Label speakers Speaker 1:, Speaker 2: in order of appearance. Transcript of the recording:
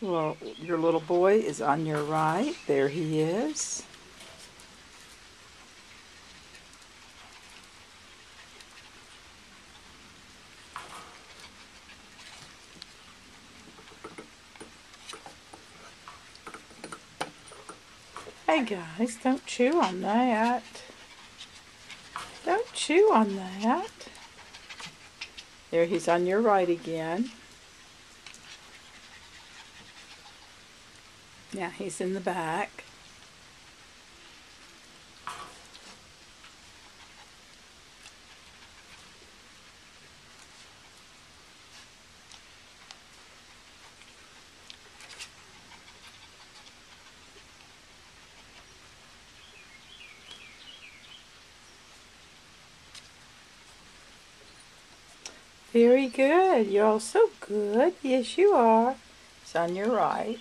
Speaker 1: Well, your little boy is on your right. There he is. Hey guys, don't chew on that. Don't chew on that. There, he's on your right again. Now he's in the back. Very good. You're all so good. Yes, you are. It's on your right.